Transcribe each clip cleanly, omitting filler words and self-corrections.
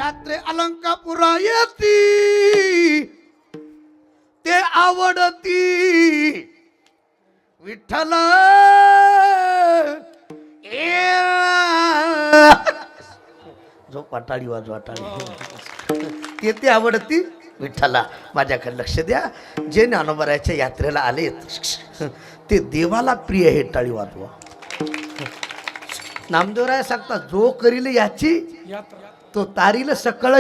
यात्रे अलंकापुरा येती ते आवडती विठ्ठल जो पाटाळी वाजवा टाळी ते आवडती विठ्ठला. माझ्याकडे लक्ष द्या. जे ज्ञानोबराच्या यात्रेला आलेत ते देवाला प्रिय हे. टाळी वाजवा. नामदेवराय सांगतात जो करील याची तो तारील सकळ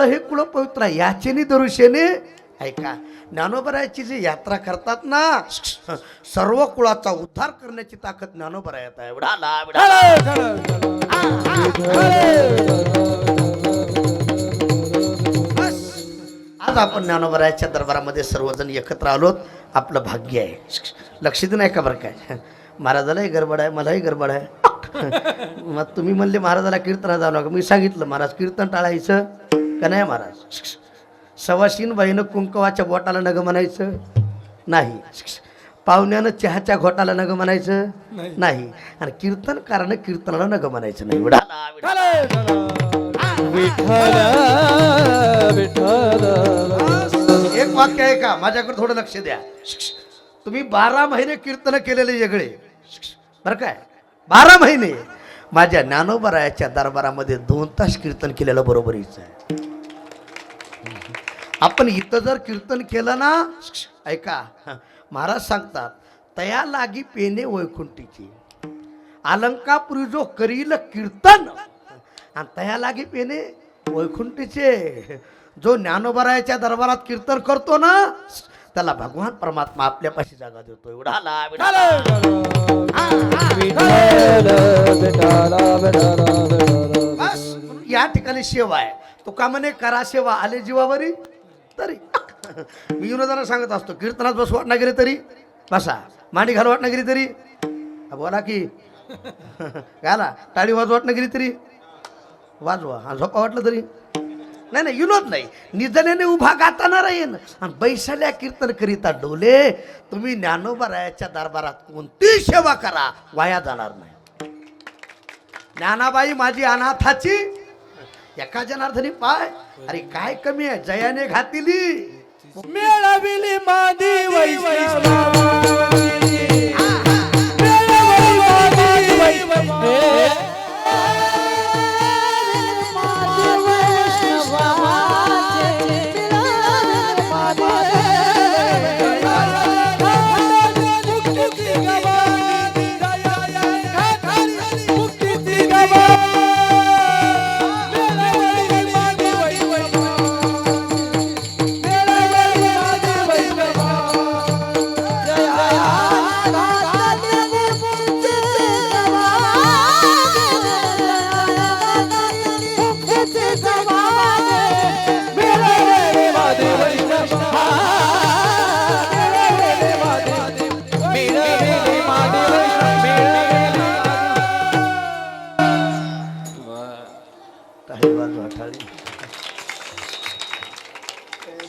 हे कुळ पवित्र याचेनी दरुशेने. ऐका, ज्ञानोबरायाची जी यात्रा करतात ना सर्व कुळाचा उद्धार करण्याची ताकद ज्ञानोबरायात आहे. आज आपण ज्ञानोबरायाच्या दरबारामध्ये सर्वजण एकत्र आलोत. आपलं भाग्य आहे. लक्ष देऊ नाही का बरं काय. महाराजालाही गडबड आहे, मलाही गडबड आहे. मग तुम्ही म्हणले महाराजाला कीर्तना जाऊ नका. मी सांगितलं महाराज कीर्तन टाळायचं का नाही महाराज. सवाशीन बाईनं कुंकवाच्या बोटाला नग म्हणायचं नाही. पाहुण्यानं चहाच्या घोटाला नग म्हणायचं नाही. आणि कीर्तनकारानं कीर्तनाला नग म्हणायचं नाही. एक वाक्य आहे का माझ्याकडे थोडं लक्ष द्या. तुम्ही 12 महिने कीर्तन केलेले वेगळे बरं काय. 12 महिने माझ्या ज्ञानोबरायाच्या दरबारामध्ये 2 तास कीर्तन केलेलं बरोबरीच आहे. आपण इथं जर कीर्तन केलं ना ऐका महाराज सांगतात तया लागी पेने वैकुंठीची अलंकापुरी जो करील कीर्तन आणि तया लागी पेने वैकुंठीचे. जो ज्ञानोबरायाच्या दरबारात कीर्तन करतो ना त्याला भगवान परमात्मा आपल्यापाशी जागा देतो. या ठिकाणी सेवा आहे. तुका म्हणे करा सेवा आले जीवावरी तरी. मी विनोदाला सांगत असतो कीर्तनात बस वाटणा गेले तरी बसा, मांडी घाल वाटणा गेली तरी बोला की घाला, टाळी वाजवा वाटणं गेली तरी वाजवा, आणि झोपा वाटलं तरी नाही. नाही विनोद नाही. निजनेने उभा गाताना राहीन आणि बैसाल्या कीर्तन करिता डोले. तुम्ही ज्ञानोबरायाच्या दरबारात कोणती सेवा करा वाया जाणार नाही. ज्ञानाबाई माझी अनाथाची एका जनार्दनी पाय. अरे काय कमी आहे. जयाने घातिली मेळविली मादी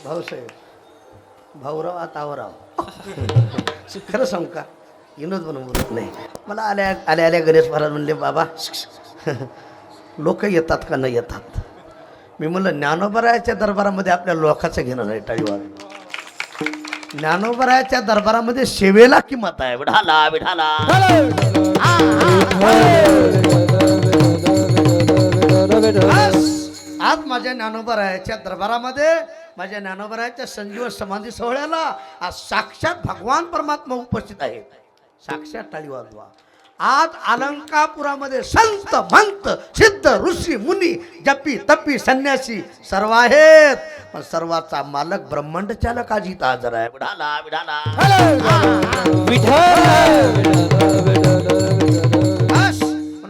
भाऊसाहेब भाऊराव आतावराव. खरं सांगू का विनोद म्हणून बोलत नाही. मला आल्या आल्या गणेश महाराज म्हणले बाबा लोक येतात का न येतात. मी म्हणलं ज्ञानोबरायाच्या दरबारामध्ये आपल्या लोकाचं घेणं नाही. टाळीवार ज्ञानोबरायाच्या दरबारामध्ये सेवेला किंमत आहे. विठाला विठाला. आज माझ्या ज्ञानोबरायाच्या दरबारामध्ये माझ्या ज्ञानोबरायाच्या संजीवन समाधी सोहळ्याला आज साक्षात भगवान परमात्मा उपस्थित आहेत. साक्षात टाळी वाजवा. आज अलंकापुरामध्ये संत मंत सिद्ध ऋषी मुनी जपी तपी संन्यासी सर्व आहेत. पण सर्वाचा मालक ब्रह्मांड चालक आज इथं हजर आहे. विठाला विठाला.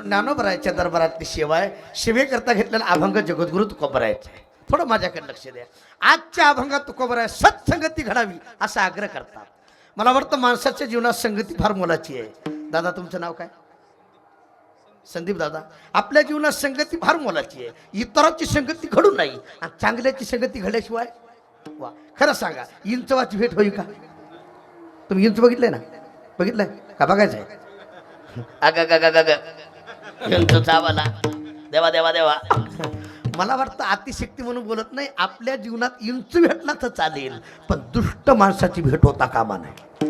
ज्ञानोबरायाच्या दरबारातली सेवा आहे. सेवेकरता घेतलेला अभंग जगद्गुरु तुकोबरायाचा आहे. थोडं माझ्याकडे लक्ष द्या. आजच्या अभंगात तुकोबराय सत्संगती घडावी असा आग्रह करतात. मला वाटतं माणसाच्या जीवनात संगती फार मोलाची आहे. दादा तुमचं नाव काय. संदीप दादा. आपल्या जीवनात संगती फार मोलाची आहे. इतरांची संगती घडू नाही आणि चांगल्याची संगती घडल्याशिवाय वा. खरं सांगा इंचवाची भेट होईल का. तुम्ही इंच बघितलंय ना. बघितलंय का बघायचं आहे. इंच चावाला देवा देवा देवा. मला वाटतं अतिशक्ती म्हणून बोलत नाही. आपल्या जीवनात इंच भेटला तर चालेल, पण दुष्ट माणसाची भेट होता कामा नाही.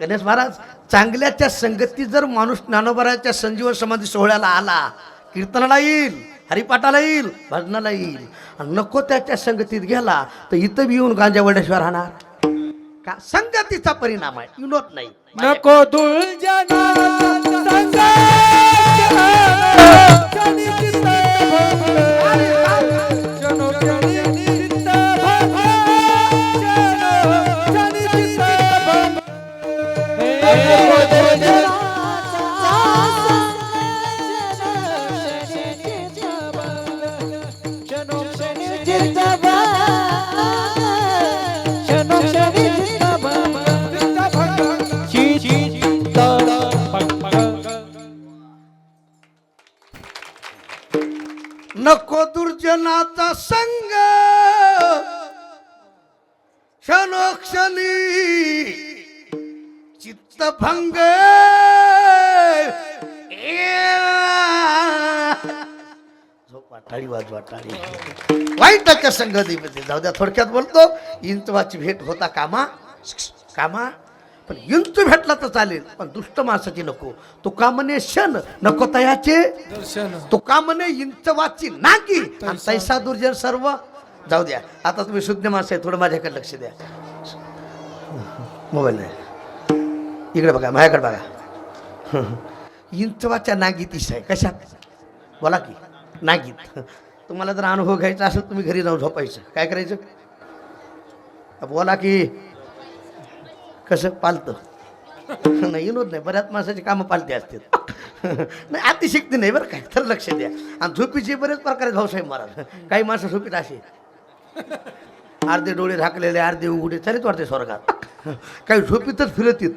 गणेश महाराज, चांगल्याच्या संगतीत जर माणूस ज्ञानोबराच्या संजीवन समाधी सोहळ्याला आला, कीर्तनाला येईल, हरिपाठाला येईल, भजनाला येईल, आणि नको त्याच्या संगतीत गेला तर इथं बी येऊन गांजा वड्याशिवाय राहणार का? संगतीचा परिणाम आहे, विनोद नाही. नको दुर्जना नको दुर्जनाचा संग क्षणोक्षणी चित्तभंग. झोपा, टाळी वाजवा, टाळी. वाईटाच्या संगतीमध्ये जाऊ द्या. थोडक्यात बोलतो, इंचवाची भेट होता कामा कामा. पण इंच भेटला तर चालेल, पण दुष्ट माणसाची नको. तो कामने क्षण नको तयाचे दर्शन. तो कामने इंचवाची नाकी, आणि तैसा दुर्जन सर्व. जाऊ द्या, आता तुम्ही शुद्ध माणसं आहे, थोडं माझ्याकडे लक्ष द्या. मोबाईल नाही, इकडे बघा, माझ्याकडे बघा. इंचवाच्या नागीतीश आहे. कशात? बोला की. नागीत. तुम्हाला जर अनुभव घ्यायचा असेल, तुम्ही घरी जाऊन झोपायचं. काय करायचं? बोला की. कसं पालतं? नाही, विनोद नाही. बऱ्याच माणसाची कामं पालते असतात. नाही, अतिशक्ती नाही बरं काय, तर लक्ष द्या. आणि झोपीचे बरेच प्रकार आहेत भाऊसाहेब महाराज. काही माणसं झोपीत असे अर्धे डोळे झाकलेले, अर्धे उघडे, चालत वाटते स्वर्गात. काही झोपीतच फिरत येत,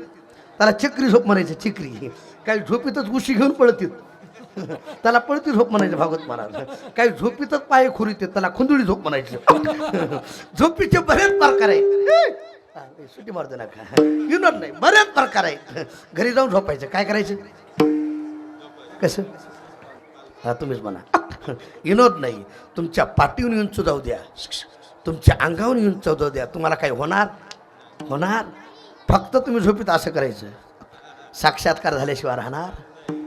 त्याला चक्री झोप म्हणायचं, चिकरी. काही झोपीतच उशी घेऊन पळत येत, त्याला पळती झोप म्हणायचं भागवत महाराज. काही झोपीतच पाय खुरीत येत, त्याला खुंदुळी झोप म्हणायचं. झोपीचे बरेच प्रकार आहेत. सुटी मारतो नका, विनोद नाही. बरेच प्रकार आहेत. घरी जाऊन झोपायचं. काय करायचं? कसं? हा, तुम्हीच म्हणा. विनोद नाही. तुमच्या पाठीहून येऊन जाऊ द्या, तुमच्या अंगावरून येऊन जाऊ द्या, तुम्हाला काय होणार? होणार. फक्त तुम्ही झोपीत असं करायचं. साक्षात्कार झाल्याशिवाय राहणार.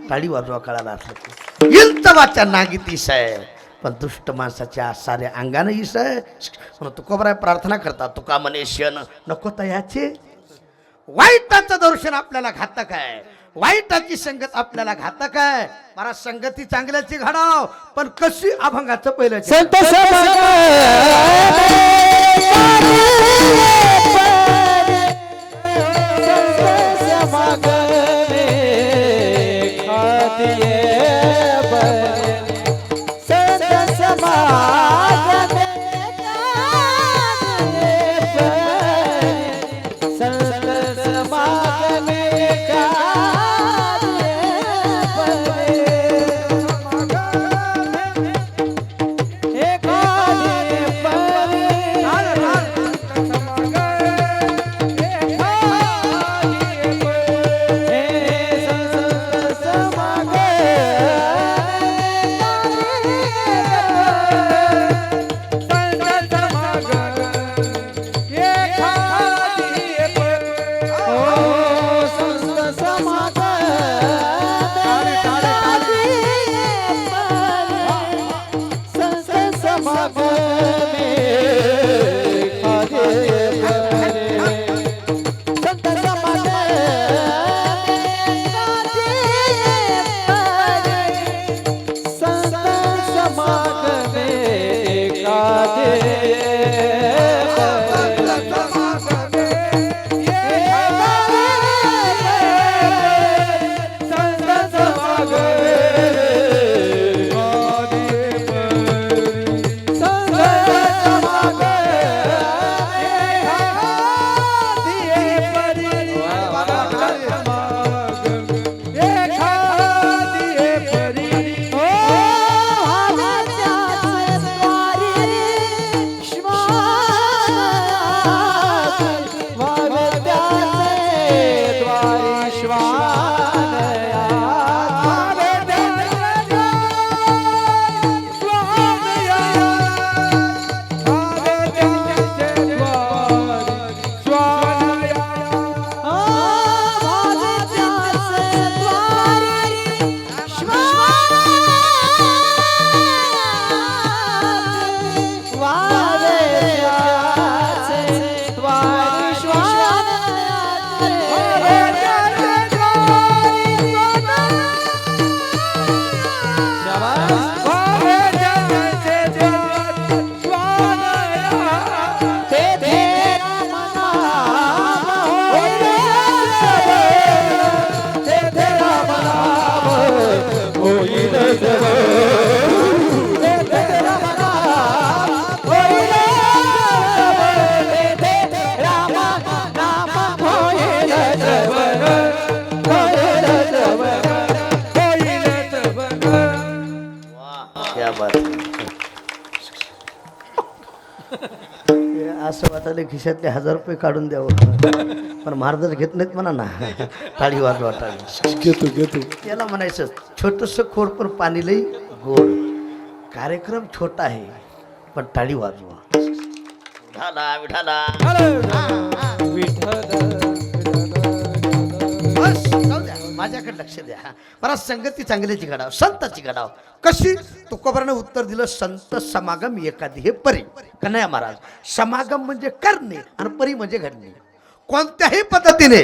टाळी वाजवा कळाला असलं. इंचवाच्या नागीतीस आहे, पण दुष्ट माणसाच्या साऱ्या अंगानं ईस आहे. म्हणून तुकोबराय प्रार्थना करतात, तुका म्हणे क्षण नको तयाचे. वाईटाचं दर्शन आपल्याला घातक आहे, वाईटाची संगत आपल्याला घातक आहे. मला संगती चांगल्याची घडाव, पण कशी अभंगाचं पहिलं संत होईल जग येथे रामा होईल येथे रामा नाम होईल जग होईल जग होईल जग क्या बात आहे. हे असं वाटायला खिशातले 1000 रुपये काढून द्यावं पण महाराज घेत नाहीत म्हणा ना. टाळी वाजवा टाळी. घेतो त्याला म्हणायचं छोटंसं खोड पण पाणी लई गोड. कार्यक्रम छोटा आहे पण टाळी वाजवा. विठाला विठाला बस जाऊ द्या. माझ्याकडे लक्ष द्या. मला संगती चांगल्याची घडाव संताची घडाव कशी. तुकोबाराने उत्तर दिलं संत समागम एखादी हे परी. कन्हैया महाराज समागम म्हणजे करणे आणि परी म्हणजे घडणे. कोणत्याही पद्धतीने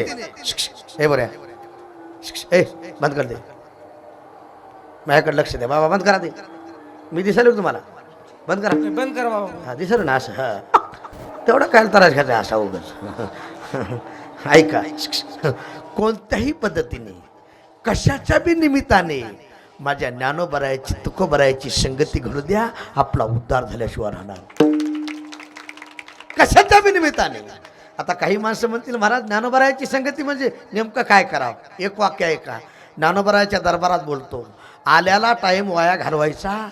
हे बऱ्या ए बंद कर दे. माझ्याकडे लक्ष द्या बाबा. बंद करा दे. मी दिसायलो का तुम्हाला. बंद करा बंद कर बाबा. हा दिसलं ना असं. हा तेवढा काय त्रास घ्यायचा असा उगाच. ऐका कोणत्याही पद्धतीने कशाच्या बी निमित्ताने माझ्या ज्ञानोबरायाची तुकोबरायाची संगती घडू द्या. आपला उद्धार झाल्याशिवाय राहणार. कशाच्या बी निमित्ताने. आता काही माणसं म्हणतील महाराज ज्ञानोबरायाची संगती म्हणजे नेमकं काय करावं. एक वाक्य आहे का. ज्ञानोबरायाच्या दरबारात बोलतो आल्याला टाइम वाया घालवायचा.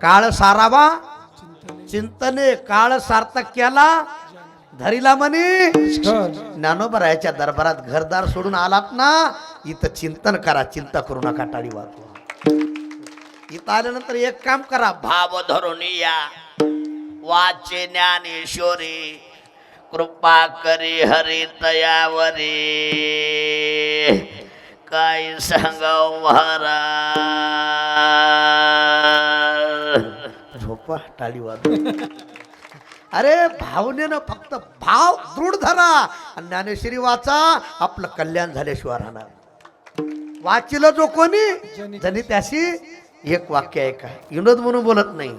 काळ सारावा चिंतने काळ सार्थक केला धरीला म्हणे. ज्ञानोबरायाच्या दरबारात घरदार सोडून आलात ना इथं चिंतन करा. चिंता करू नका. टाळी वाजवा. इथं आल्यानंतर एक काम करा. भाव धरून या वाचे ज्ञानेश्वरी कृपा करी हरी तयावरी काय सांगाव महाराज. झोपा. टाळी वाजवा. अरे भावनेनं फक्त भाव दृढ धरा आणि ज्ञानेश्वरी वाचा. आपलं कल्याण झाल्याशिवाय राहणार. वाचिलं जो कोणी जनी त्याशी एक वाक्य आहे का. विनोद म्हणून बोलत नाही.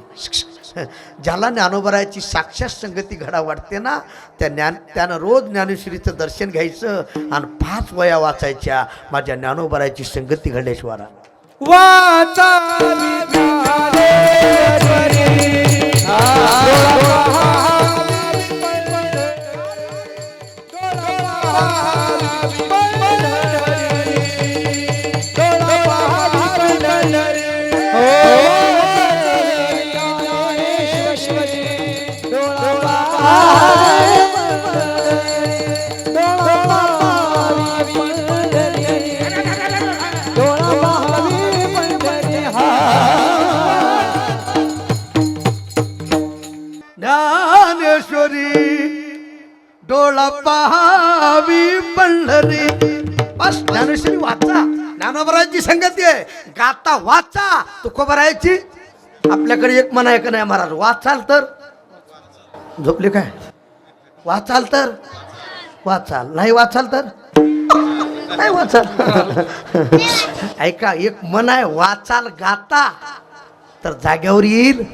ज्याला ज्ञानोबरायाची साक्षात संगती घडा वाटते ना त्यानं रोज ज्ञानेश्वरीचं दर्शन घ्यायचं आणि 5 वया वाचायच्या. माझ्या ज्ञानोबरायाची संगती घडल्याशिवाय राहणार. ज्ञानेश्वरी डोळा पहावी पंढरी. बस ज्ञानेश्वरी वाचा. ज्ञानोबरायाची संगती आहे. गाता वाचा. तुकोबरायाची आपल्याकडे एक मन आहे का नाही महाराज. वाचाल तर झोपले काय. वाचाल तर वाचाल नाही वाचाल तर नाही वाचाल. ऐका एक मन आहे. वाचाल गाता तर जाग्यावर येईल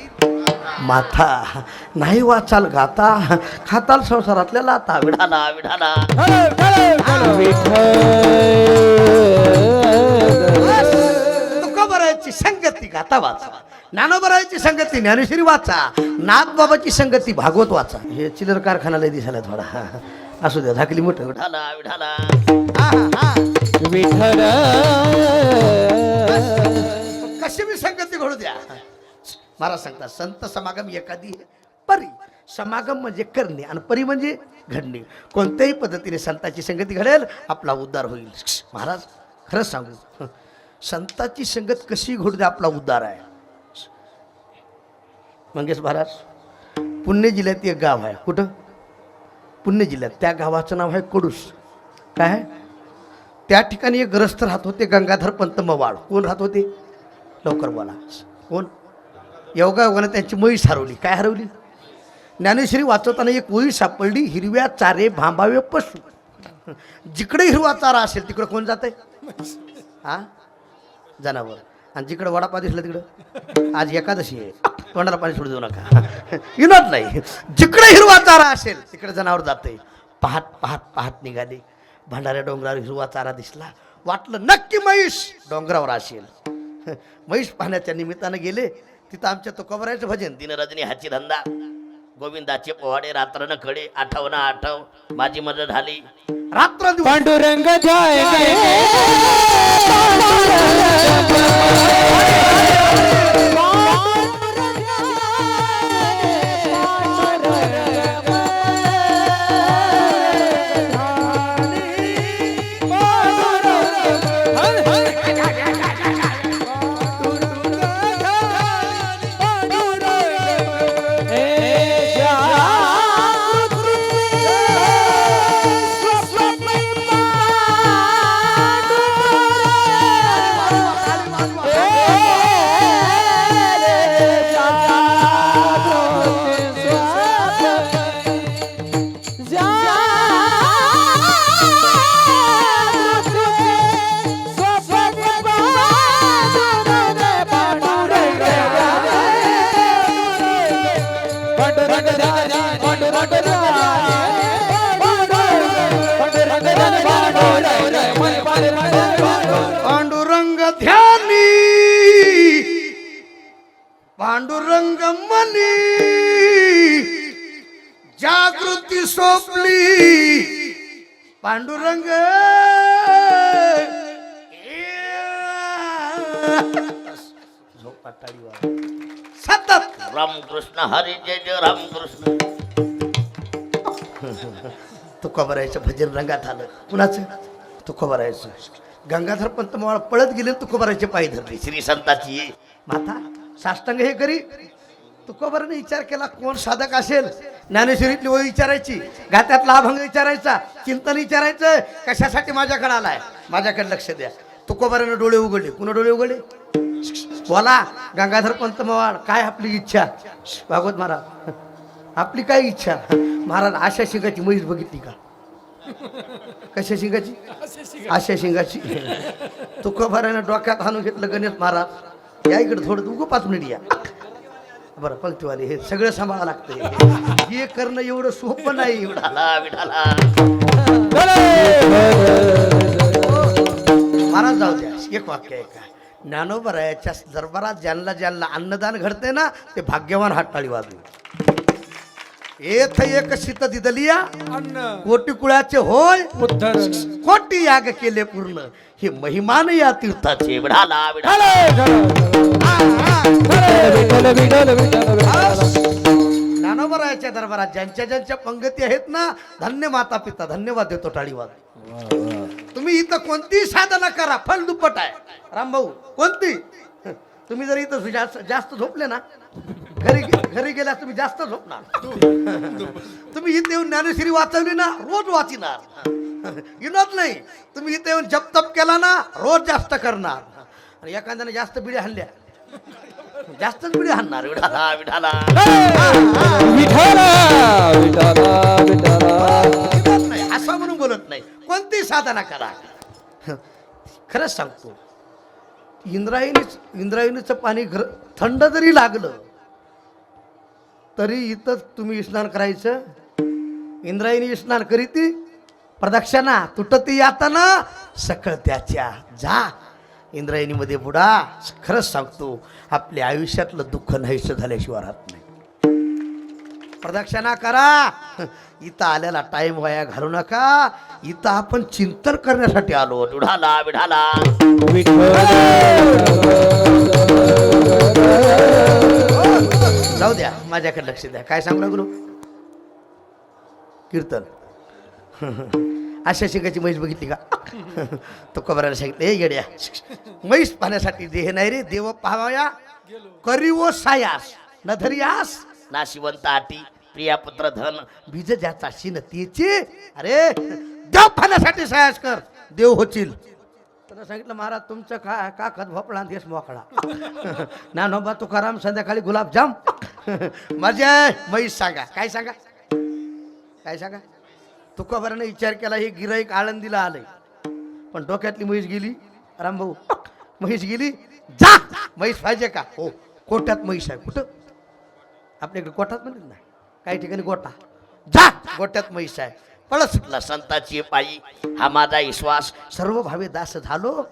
माथा. नाही वाचाल गाता खाताल संसारातल्या लाता. विढाला विढाला तुकोबरायाची संगती गाता वाचा. ज्ञानोबरायाची संगती ज्ञानेश्वरी वाचा. नाथबाबाची संगती भागवत वाचा. हे चिल्लर कारखानाला दिसायला थोडा असू द्या. झाकली मोठं. विढाला विढाला कशी मी संगती घडू द्या. महाराज सांगतात संत समागम एखादी परी. समागम म्हणजे करणे आणि परी म्हणजे घडणे. कोणत्याही पद्धतीने संताची संगती घडेल आपला उद्धार होईल. महाराज खरंच सांगू संताची संगत कशी घडू द्या आपला उद्धार आहे. मंगेश महाराज पुणे जिल्ह्यात एक गाव आहे. कुठं पुणे जिल्ह्यात. त्या गावाचं नाव आहे कडूस. काय आहे त्या ठिकाणी एक ग्रस्त राहत होते गंगाधर पंत मवाळ. कोण राहत होते लवकर बोला. कोण योगायोगाने त्यांची म्हैस हरवली. काय हरवली. ज्ञानेश्वरी वाचवताना एक ओळी सापडली. हिरव्या चारे भांबावे पशु. जिकडे हिरवा चारा असेल तिकडे कोण जाते. हा जनावर. आणि जिकडे वडापाव दिसला तिकडं आज एकादशी आहे तोंडाला पाणी सोडू देऊ नका. विनोद नाही. जिकडे हिरवा चारा असेल तिकडे जनावर जाते. पाहत पाहत पाहत निघाले. भंडाऱ्या डोंगरावर हिरवा चारा दिसला. वाटलं नक्की म्हैस डोंगरावर असेल. म्हैस पाहण्याच्या निमित्तानं गेले. तिथं आमच्या तुकोबरायचं भजन दिन रजनी हाची धंदा गोविंदाचे पोवाडे रात्र न खडे आठव ना आठव माझी मदत झाली रात्र दिवस पांडुरंग जाय पांडुरंग ध्यानी पांडुरंग मनी जागृती सोपली पांडुरंग सतत रामकृष्ण हरी जय जय रामकृष्ण तुकोबरायचं भजन रंगात आलं. कुणाचं? तुकोबरायचं. गंगाधर पंत मवाळ पळत गेले तुकोबरायचे पाय धरले. श्री संताची ये माता साष्टांग हे करी. तुकोबराने विचार केला कोण साधक असेल. ज्ञानेश्वरीतली ओळी विचारायची, गात्यातला अभंग विचारायचा, चिंतन विचारायचं. कशासाठी माझ्याकडे आलाय, माझ्याकडे लक्ष द्या. तुकोबराने डोळे उघडले. पुन्हा डोळे उघडले. बोला गंगाधर पंत मवाळ काय आपली इच्छा. भागवत महाराज आपली काय इच्छा. महाराज आशा शिंगाची म्हैस बघितली का. कशा शिंगाची. आशा शिंगाची. तुकोबाराने डोक्यात हाणून घेतलं गणेश महाराज या इकडे थोडं उगं 5 मिनिट या. बरं पंक्तीवाले हे सगळं सांभाळा लागतं. हे करणं एवढं सोपं नाही. महाराज जाऊ द्या. एक वाक्य आहे का ज्ञानोबरायाच्या दरबारात ज्यांना ज्यांना अन्नदान घडते ना ते भाग्यवान हात टाळी वाजवे. येथ एक शीत दिदलिया कोटी कुळाचे होय कोटी याग केले पूर्ण हे महिमान या तीर्थाचे. विढाला ज्ञानोबरायाच्या दरबारात ज्यांच्या ज्यांच्या पंगती आहेत ना धन्य माता पिता धन्यवाद देतो टाळी वाजवे. तुम्ही इथं कोणतीही साधना करा फल दुप्पट आहे. रामभाऊ कोणती. तुम्ही जर इथं जास्त झोपले ना घरी गेल्यास तुम्ही जास्त झोपणार. तुम्ही इथे येऊन ज्ञानेश्वरी वाचवली ना रोज वाचिणार. विनोद नाही. तुम्ही इथे येऊन जप तप केला ना रोज जास्त करणार. आणि एखाद्याने जास्त बिड्या हाणल्या जास्तच बिड्या हाणणार. विठाला विठाला नाही असं म्हणून बोलत नाही. कोणती साधना करा. खरंच सांगतो इंद्रायणीचं पाणी थंड जरी लागलं तरी इथं तुम्ही स्नान करायचं. इंद्रायणी स्नान करीती प्रदक्षिणा तुटती यातना सकळ त्याच्या जा इंद्रायणीमध्ये बुडा. खरंच सांगतो आपल्या आयुष्यातलं दुःख नाहीसं झाल्याशिवाय राहत नाही. प्रदक्षिणा करा. इथं आल्याला टाइम वाया घालू नका. इथं आपण चिंतन करण्यासाठी आलो. विढाला विढाला जाऊ द्या माझ्याकडे लक्ष द्या. काय सांगू लागलो कीर्तन. अशा शिंगाची म्हैस बघितली का. तो कबराला सांगितलं हे येड्या म्हैस पाहण्यासाठी देह नाही रे देव पाहावया करीवो सायास न धरियास नाशिवंत आटी प्रियापुत्र धन बीज ज्याचा शिनतीचे. अरे देव पाहण्यासाठी सायास कर देव होतील. त्यानं सांगितलं महाराज तुमचं काय काकत भोपळा देश मोकळा. नानोबा तुकाराम संध्याकाळी गुलाबजाम. मजा म्हैस सांगा. काय सांगा काय सांगा. तुकोबाराने विचार केला हे गिराईक आळंदीला आलंय पण डोक्यातली म्हैस गेली. रामभाऊ म्हैस गेली. जा म्हैस पाहिजे का. हो कोट्यात म्हैस आहे. कुठं आपल्याकडे कोटात म्हणत ना काही ठिकाणी गोटा. जा गोट्यात म्हैस आहे. पळत सुटला संताची पायी हा माझा विश्वास सर्व भावे दास झालो.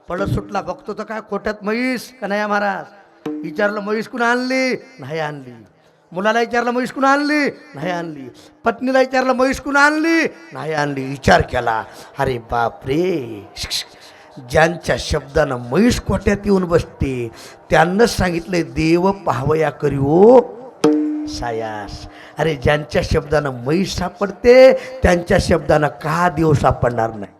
पळत सुटला. बघतो तर काय खोट्यात म्हैस का नाही महाराज. विचारलं म्हैस कुणा आणली, नाही आणली. मुलाला विचारलं म्हैस कुणा आणली, नाही आणली. पत्नीला विचारलं म्हैस कुणा आणली, नाही आणली. विचार केला, अरे बापरे, ज्यांच्या शब्दानं म्हैस कोट्यात येऊन बसते त्यांनाच सांगितलंय देव पाहवया करी ओ सायास. अरे ज्यांच्या शब्दानं म्हैस सापडते त्यांच्या शब्दानं का देव सापडणार नाही.